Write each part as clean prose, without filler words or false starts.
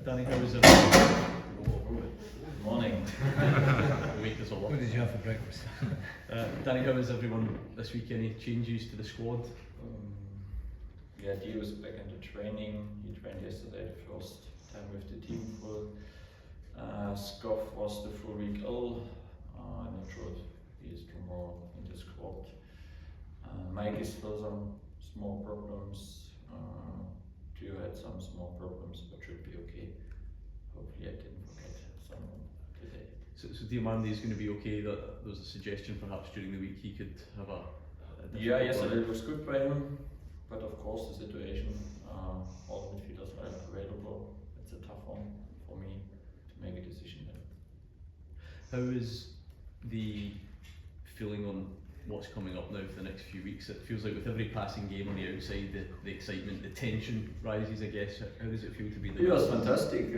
Danny, how was everyone? Morning. Wake us all up. What did you have for breakfast? Danny, how was everyone this week? Any changes to the squad? Yeah, Dio's back into training. He trained yesterday the first time with the team full. Scoff was the full week ill. I'm not sure if he is tomorrow in the squad. Mike is still some small problems. Dio had some small problems, but should be okay. Hopefully I didn't forget someone today. So Diamandi is going to be okay. There was a suggestion perhaps during the week he could have a yeah, yesterday it was good by him, but of course the situation, all midfielders are available. It's a tough one for me to make a decision there. How is the feeling on what's coming up now for the next few weeks? It feels like with every passing game on the outside, the excitement, the tension rises, I guess. How does it feel to be there? Yeah, it's fantastic.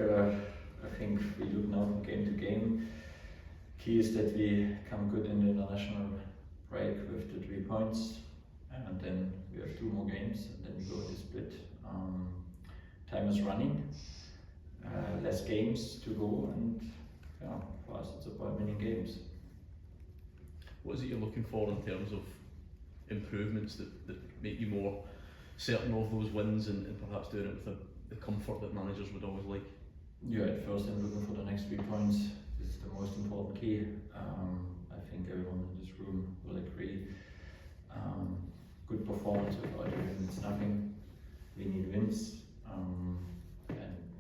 I think we look now from game to game. Key is that we come good in the international break with the 3 points, and then we have 2 more games, and then we go to split. Time is running, less games to go, and yeah, for us it's about winning games. What is it you're looking for in terms of improvements that make you more certain of those wins and perhaps doing it with the comfort that managers would always like? Yeah, at first I'm looking for the next 3 points. This is the most important key. I think everyone in this room will agree. Good performance without wins it's nothing. We need wins. And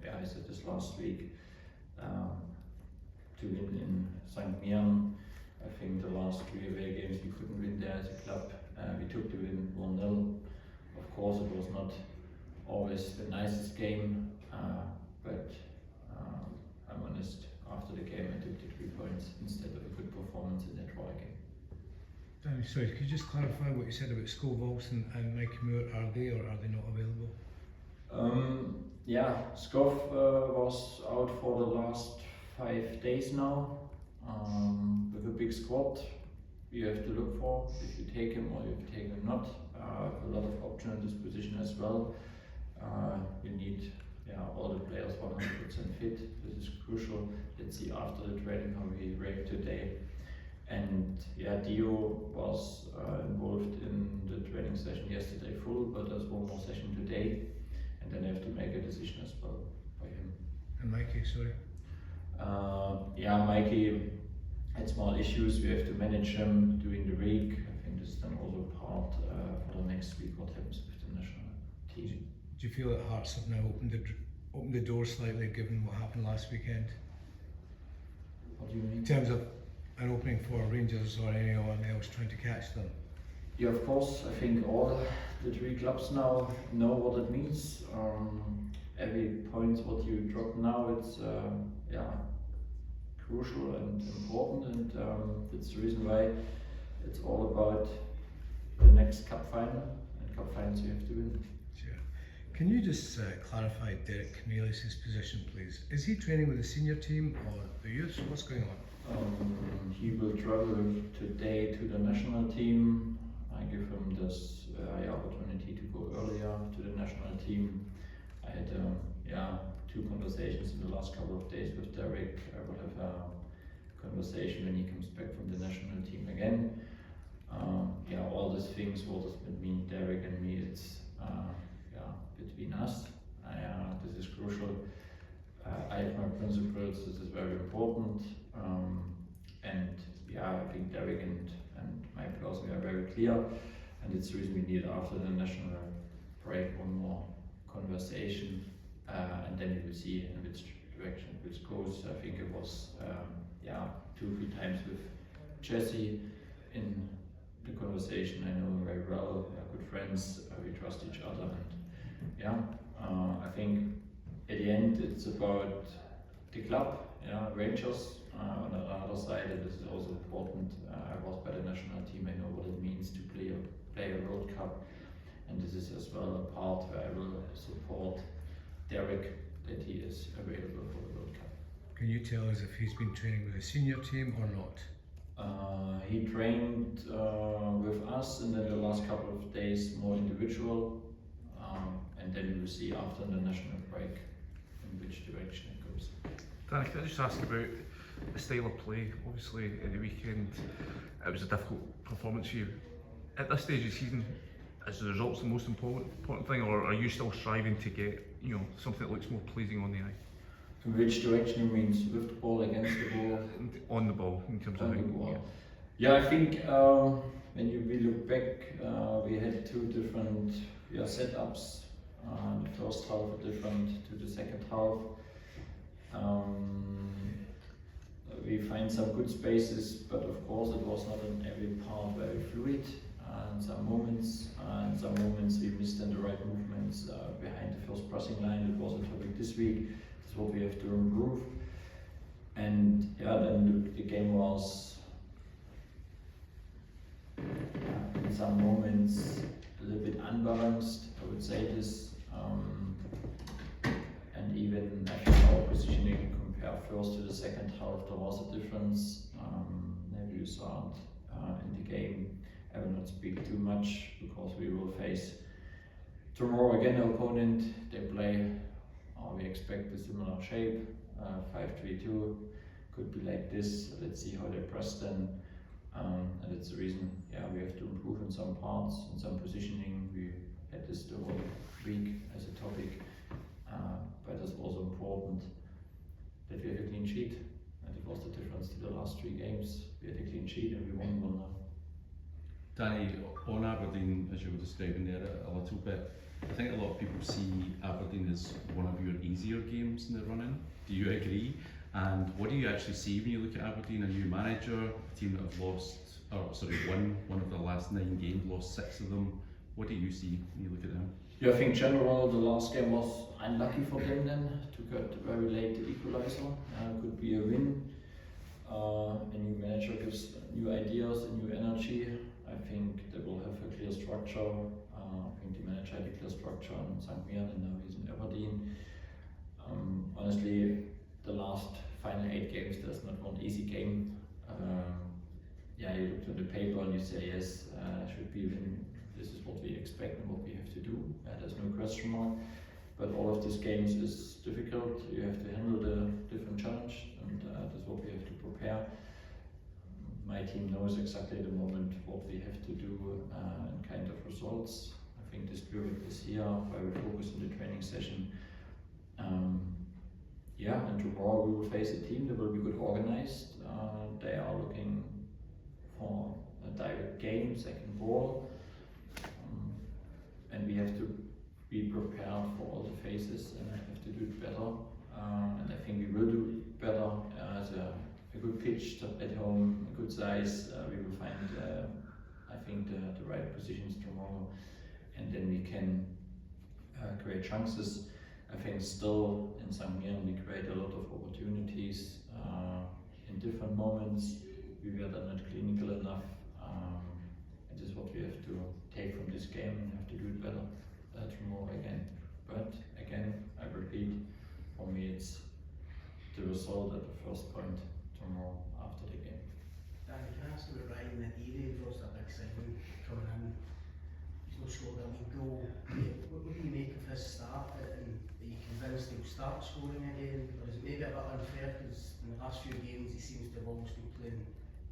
yeah, I said this last week, to win in St. Mirren. I think the last 3 away games we couldn't win there as a club. We took the win 1-0. Of course it was not always the nicest game, but I'm honest, after the game I took the 3 points instead of a good performance in that draw game. Danny, sorry, could you just clarify what you said about Schofield and Mike Moore? Are they or are they not available? Yeah, Scoff was out for the last 5 days now. With a big squad, you have to look for if you take him or if you take him not. A lot of options in this position as well. You need all the players 100% fit. This is crucial. Let's see after the training how we rate today. And yeah, Dio was involved in the training session yesterday full, but there's 1 more session today, and then I have to make a decision as well by him. And Mikey, sorry. Yeah, Mikey had small issues. We have to manage him during the week. I think this is then also part for the next week what happens with the national team. Do you feel that Hearts have now opened the door slightly given what happened last weekend? What do you mean? In terms of an opening for Rangers or anyone else trying to catch them? Yeah, of course. I think all the 3 clubs now know what it means. Every point what you drop now, it's crucial and important, and that's the reason why it's all about the next cup final, and cup finals you have to win. Sure. Can you just clarify Derek Cornelius' position, please? Is he training with the senior team or the youth? What's going on? He will travel today to the national team. I give him this opportunity to go earlier to the national team. I had 2 conversations in the last couple of days with Derek. I will have a conversation when he comes back from the national team again. All these things, what does it mean, Derek and me, it's between us. This is crucial. I have my principles, this is very important. I think Derek and my person, we are very clear, and it's the reason we need after the national break 1 more conversation, and then you will see in which direction it goes. I think it was 2 or 3 times with Jesse in the conversation. I know him very well, we are good friends, we trust each other, and I think at the end it's about the club, Rangers. On the other side, and this is also important, I was by the national team, I know what it means to play a World Cup, and this is as well a part where I will support Derek, that he is available for the World Cup. Can you tell us if he's been training with the senior team or not? He trained with us, and then the last couple of days more individual, and then we will see after the national break in which direction Danny, can I just ask about the style of play? Obviously, at the weekend, it was a difficult performance for you. At this stage of the season, is the results the most important thing, or are you still striving to get something that looks more pleasing on the eye? In which direction you mean? With the ball, against the ball? On the ball, in terms On of the how, ball. Yeah, I think when we look back, we had two different setups. The first half different to the second half. We find some good spaces, but of course it was not in every part very fluid. In some moments we missed in the right movements behind the first pressing line. It was a topic this week. That's what we have to improve. And then the game was in some moments a little bit unbalanced, I would say this. And even I think our positioning compared first to the second half, there was a difference. Maybe you saw it in the game. I will not speak too much because we will face tomorrow again an opponent. They play, we expect a similar shape, 5-3-2. Could be like this. Let's see how they press then. And it's the reason, we have to improve in some parts, in some positioning. We had this the whole week as a topic, but it's also important that we have a clean sheet. And it was the difference to the last 3 games. We had a clean sheet and we won 1-0. Danny, on Aberdeen, as you were describing there a little bit, I think a lot of people see Aberdeen as one of your easier games in the run-in. Do you agree? And what do you actually see when you look at Aberdeen? A new manager, a team that have won one of the last 9 games, lost 6 of them. What do you see when you look at them? Yeah, I think in general the last game was unlucky for them then. Took a very late equalizer. Could be a win. A new manager gives new ideas and new energy. I think they will have a clear structure. I think the manager had a clear structure in St. Mirren and now he's in Aberdeen. Honestly, the last final 8 games, there's not one easy game. You look at the paper and you say, yes, should be win. This is what we expect and what we have to do. There's no question mark. But all of these games is difficult. You have to handle the different challenge, and that's what we have to prepare. My team knows exactly at the moment what we have to do and kind of results. I think the spirit is here, why we focus on the training session. And tomorrow we will face a team that will be good organized. They are looking for a direct game, second ball. And we have to be prepared for all the phases and have to do it better. And I think we will do it better as a good pitch at home, a good size. We will find, I think, the right positions tomorrow, and then we can create chances. I think still in St. Mirren we create a lot of opportunities in different moments. We were not clinical enough. It is what we have to take from this game and have to do it better tomorrow again. But again, I repeat, for me it's the result at the first point tomorrow after the game. Danny, can I ask you about Ryan Nadiri? He's also a big signing coming in. He's not scored a league goal. What do you make of his start? And are you convinced he'll start scoring again? Or is it maybe a bit unfair because in the last few games he seems to have always been playing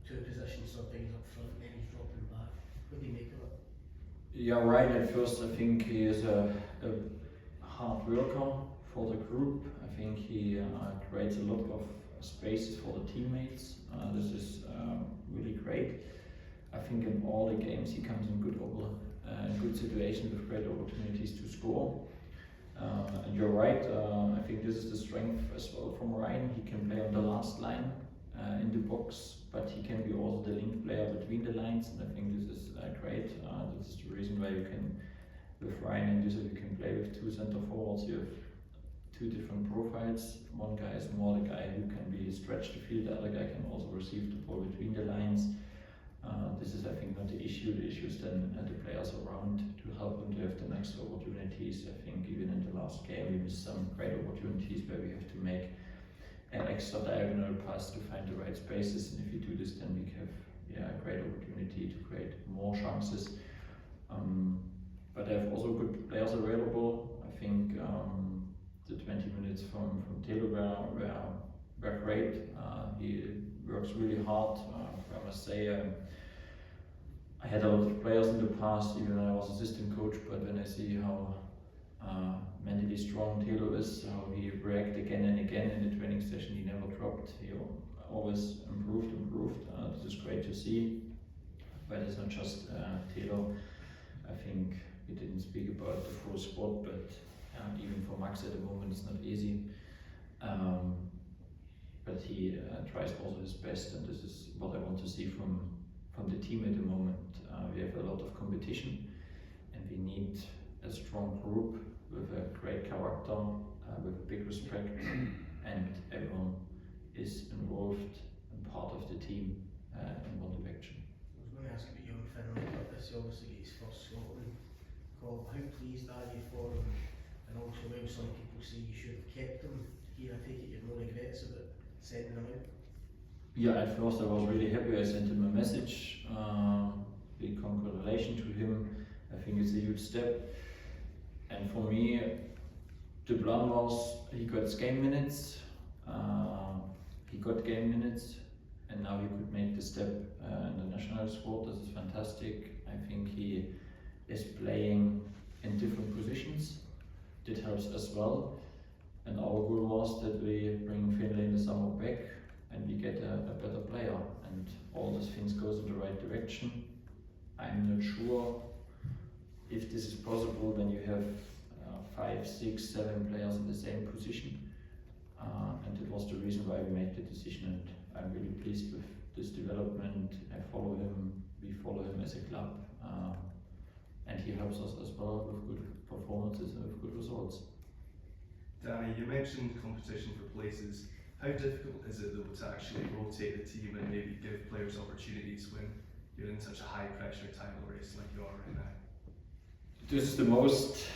2 positions, sometimes up front and then he's dropping back? What do you make of it? Yeah, right. At first, I think he is a hard worker for the group. I think he creates a lot of spaces for the teammates. This is really great. I think in all the games he comes in good situations with great opportunities to score. And you're right. I think this is the strength as well from Ryan. He can play on the last line in the box, but he can be also the link player between the lines, and I think this is great. This is the reason why you can, with Ryan and Yusuf, you can play with 2 center forwards. You have 2 different profiles. One guy is more the guy who can be stretched the field, the other guy can also receive the ball between the lines. This is, I think, not the issue. The issue is then the players around to help them to have the next opportunities. I think even in the last game we missed some great opportunities where we have to make an extra diagonal pass to find the right spaces, and if you do this then we have a great opportunity to create more chances. But they have also good players available. I think the 20 minutes from Taylor were were great. He works really hard. I must say, I had a lot of players in the past, even when I was assistant coach, but when I see how mentally strong Telo is, how he reacted again and again in the training session, he never dropped, he always improved. This is great to see, but it's not just Telo. I think we didn't speak about the full squad, but even for Max at the moment it's not easy. But he tries also his best, and this is what I want to see from the team at the moment. We have a lot of competition, and we need a strong group with a great character, with a big respect, and everyone is involved and part of the team in one direction. I was going to ask about young Finlay, but this obviously his first Scotland call. How pleased are you for him? And also, while some people say you should have kept him here, I take it you have no regrets about sending him out? Yeah, at first I was really happy. I sent him a message, big congratulations to him. I think it's a huge step. And for me, the plan was he got game minutes, and now he could make the step in the national squad. This is fantastic. I think he is playing in different positions. That helps as well. And our goal was that we bring Finlay in the summer back and we get a better player, and all these things goes in the right direction. I'm not sure if this is possible when you have 5, 6, 7 players in the same position, and that was the reason why we made the decision, and I'm really pleased with this development. I follow him, we follow him as a club, and he helps us as well with good performances and with good results. Danny, you mentioned competition for places. How difficult is it though to actually rotate the team and maybe give players opportunities when you're in such a high pressure title race like you are right now? This is the most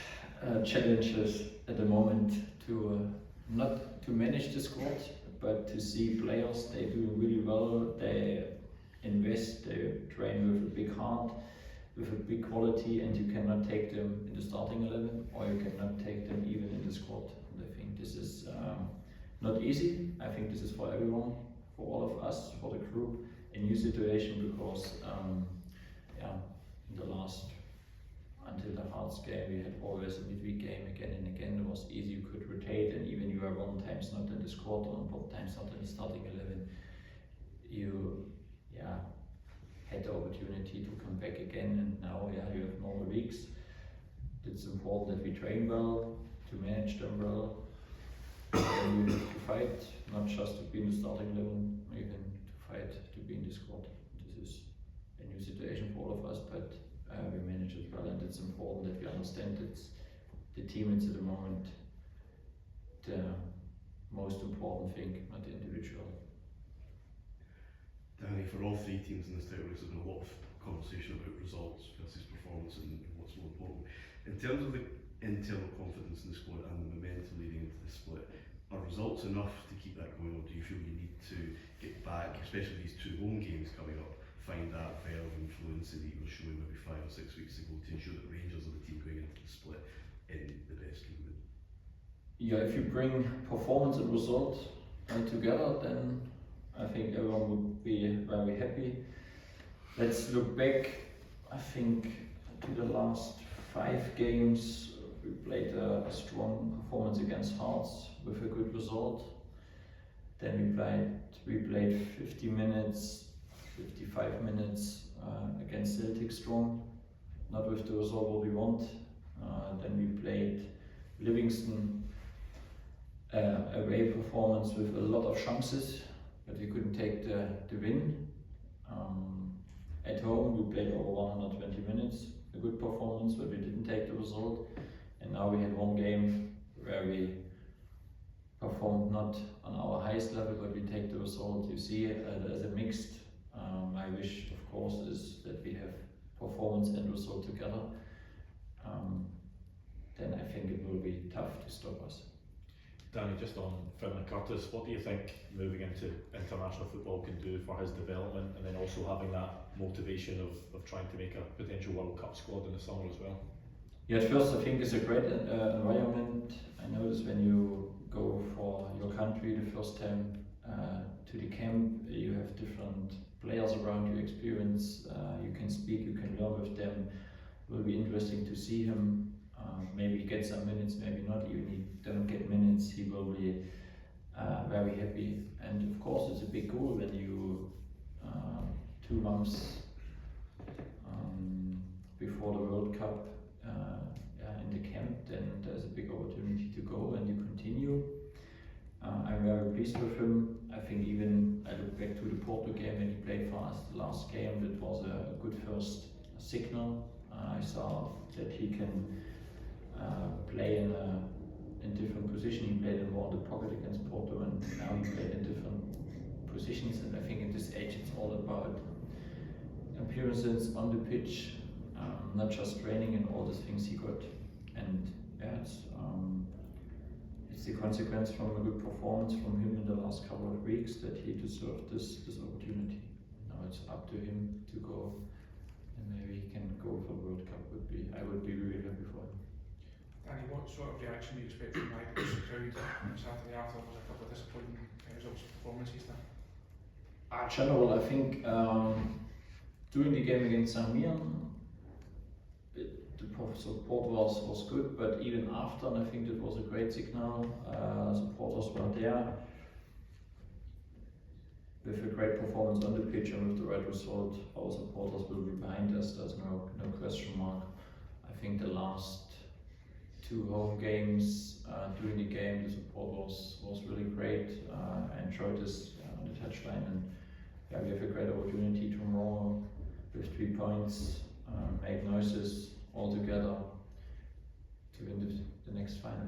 challenges at the moment, to not to manage the squad, but to see players, they do really well, they invest, they train with a big heart, with a big quality, and you cannot take them in the starting 11, or you cannot take them even in the squad. And I think this is not easy. I think this is for everyone, for all of us, for the group, a new situation, because in the last, until the Hearts game, we had always a midweek game again and again. It was easy, you could rotate, and even you were one times not in the squad, or one times not in the starting 11, you had the opportunity to come back again, and now you have normal weeks. It's important that we train well, to manage them well, and we have to fight, not just to be in the starting 11, even to fight to be in the squad. This is a new situation for all of us, but we manage it well, and it's important that we understand it's the team is at the moment the most important thing, not the individual. Danny, for all three teams in this title race, there's been a lot of conversation about results versus performance and what's more important. In terms of the internal confidence in the squad and the momentum leading into the split, are results enough to keep that going, or do you feel you need to get back, especially these 2 home games coming up, find that verve and fluency that you were showing maybe 5 or 6 weeks ago to ensure that Rangers are the team going into the split in the best mood? Yeah, if you bring performance and result together, then I think everyone would be very happy. Let's look back, I think, to the last 5 games. We played a strong performance against Hearts with a good result. Then we played 50 minutes, 55 minutes against Celtic strong, not with the result what we want. Then we played Livingston, away performance with a lot of chances, but we couldn't take the win. At home we played over 120 minutes, a good performance, but we didn't take the result. And now we had one game where we performed not on our highest level, but we take the result. You see it as a mixed. My wish, of course, is that we have performance and result together. Then I think it will be tough to stop us. Danny, just on Finlay Curtis, what do you think moving into international football can do for his development, and then also having that motivation of trying to make a potential World Cup squad in the summer as well? Yeah, at first I think it's a great environment. I notice when you go for your country the first time to the camp. You have different players around you, experience. You can speak, you can learn with them. It will be interesting to see him. Maybe get some minutes, maybe not. Even he don't get minutes, he will be very happy. And of course, it's a big goal when you 2 months before the World Cup in the camp, then there's a big opportunity to go and you continue. I'm very pleased with him. I think even I look back to the Porto game when he played for us the last game, that was a good first signal. I saw that he can play in different positions. He played in more in the pocket against Porto, and now he played in different positions. And I think at this age it's all about appearances on the pitch, not just training and all the things he got. And yeah, it's the consequence from a good performance from him in the last couple of weeks that he deserved this opportunity. Now it's up to him to go, and maybe he can go for the World Cup. I would be really happy for him. Danny, what sort of reaction do you expect from the crowd on Saturday after there was a couple of disappointing results and performances there? In general, I think during the game against St. Mirren, the support was good, but even after, and I think that was a great signal. Supporters were there with a great performance on the pitch, and with the right result, our supporters will be behind us. There's no question mark. I think the last 2 home games, during the game, the support was really great. I enjoyed this on the touchline, and yeah, we have a great opportunity tomorrow with 3 points, make noises all together to win the next final.